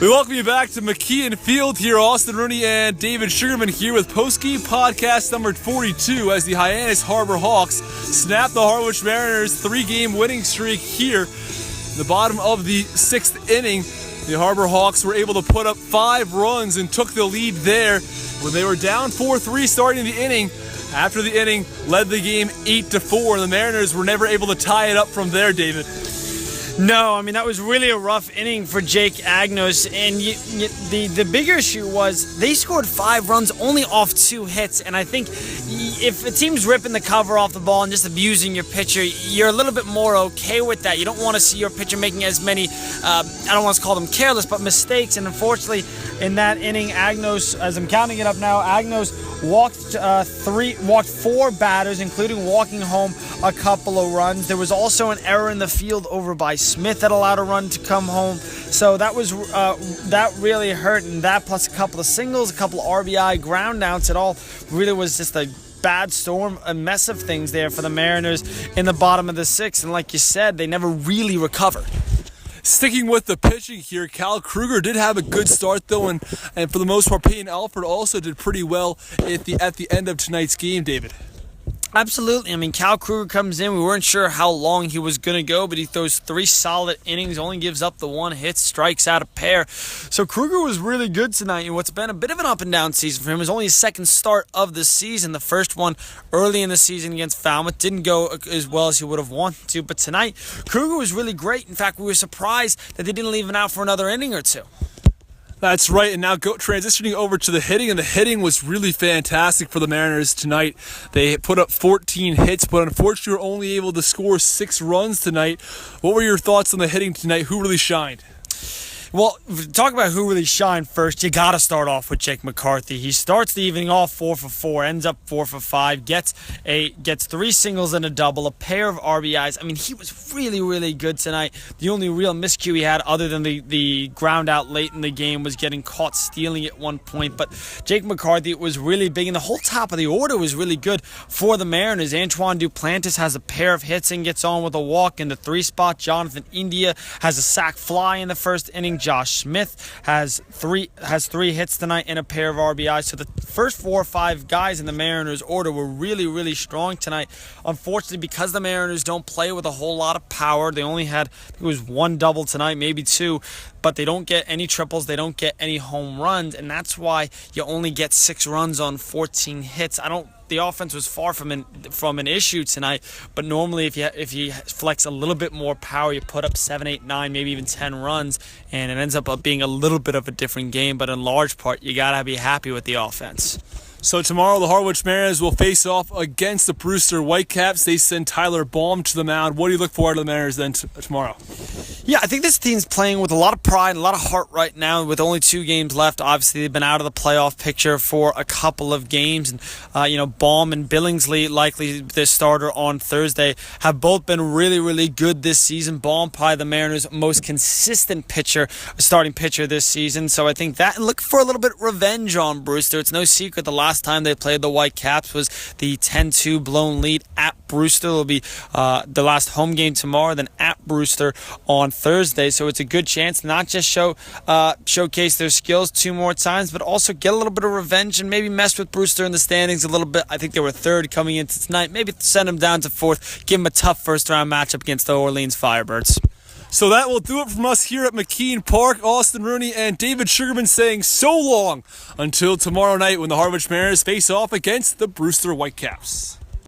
We welcome you back to McKeon Field here. Austin Rooney and David Sugarman here with Postgame podcast number 42 as the Hyannis Harbor Hawks snap the Harwich Mariners' 3-game winning streak here. The bottom of the 6th inning, the Harbor Hawks were able to put up 5 runs and took the lead there when they were down 4-3 starting the inning. After the inning, led the game 8-4, and the Mariners were never able to tie it up from there, David. No, I mean, that was really a rough inning for Jake Agnos, and the bigger issue was they scored 5 runs only off 2 hits, and I think if a team's ripping the cover off the ball and just abusing your pitcher, you're a little bit more okay with that. You don't want to see your pitcher making as many, I don't want to call them careless, but mistakes, and unfortunately, in that inning, Agnos, as I'm counting it up now, Agnos walked 4 batters, including walking home a couple of runs. There was also an error in the field over by Smith that allowed a run to come home. So that was that really hurt, and that plus a couple of singles, a couple of RBI ground outs, it all really was just a bad storm, a mess of things there for the Mariners in the bottom of the 6th. And like you said, they never really recovered. Sticking with the pitching here, Cal Kruger did have a good start though, and for the most part, Peyton Alford also did pretty well at the end of tonight's game, David. Absolutely. I mean, Cal Kruger comes in. We weren't sure how long he was going to go, but he throws 3 solid innings, only gives up the 1 hit, strikes out a pair. So Kruger was really good tonight, and what's been a bit of an up-and-down season for him is only his 2nd start of the season. The first one early in the season against Falmouth didn't go as well as he would have wanted to, but tonight Kruger was really great. In fact, we were surprised that they didn't leave him out for another inning or 2. That's right, and now transitioning over to the hitting, and the hitting was really fantastic for the Mariners tonight. They put up 14 hits, but unfortunately were only able to score 6 runs tonight. What were your thoughts on the hitting tonight? Who really shined? Well, talk about who really shined first. You got to start off with Jake McCarthy. He starts the evening off 4 for 4, ends up 4 for 5, gets 3 singles and a double, a pair of RBIs. I mean, he was really, really good tonight. The only real miscue he had, other than the ground out late in the game, was getting caught stealing at one point. But Jake McCarthy was really big, and the whole top of the order was really good for the Mariners. Antoine Duplantis has a pair of hits and gets on with a walk in the 3 spot. Jonathan India has a sac fly in the first inning. Josh Smith has 3 hits tonight and a pair of RBIs. So the first 4 or 5 guys in the Mariners order were really, really strong tonight. Unfortunately, because the Mariners don't play with a whole lot of power, they only had, I think it was 1 double tonight, maybe 2, but they don't get any triples, they don't get any home runs, and that's why you only get 6 runs on 14 hits. The offense was far from an issue tonight, but normally if you flex a little bit more power, you put up 7, 8, 9, maybe even 10 runs, and it ends up being a little bit of a different game. But in large part, you gotta be happy with the offense. So tomorrow, the Harwich Mariners will face off against the Brewster Whitecaps. They send Tyler Baum to the mound. What do you look forward to the Mariners then tomorrow? Yeah, I think this team's playing with a lot of pride and a lot of heart right now with only 2 games left. Obviously, they've been out of the playoff picture for a couple of games. And, Baum and Billingsley, likely their starter on Thursday, have both been really, really good this season. Baum, probably the Mariners' most consistent starting pitcher this season. So I think that, and look for a little bit of revenge on Brewster. It's no secret the last time they played the Whitecaps was the 10-2 blown lead at Brewster. It'll be the last home game tomorrow, then at Brewster on Thursday. So it's a good chance to not just showcase their skills 2 more times, but also get a little bit of revenge and maybe mess with Brewster in the standings a little bit. I think they were 3rd coming into tonight. Maybe send them down to 4th. Give them a tough first-round matchup against the Orleans Firebirds. So that will do it from us here at McKeon Park. Austin Rooney and David Sugarman saying so long until tomorrow night when the Harwich Mariners face off against the Brewster Whitecaps.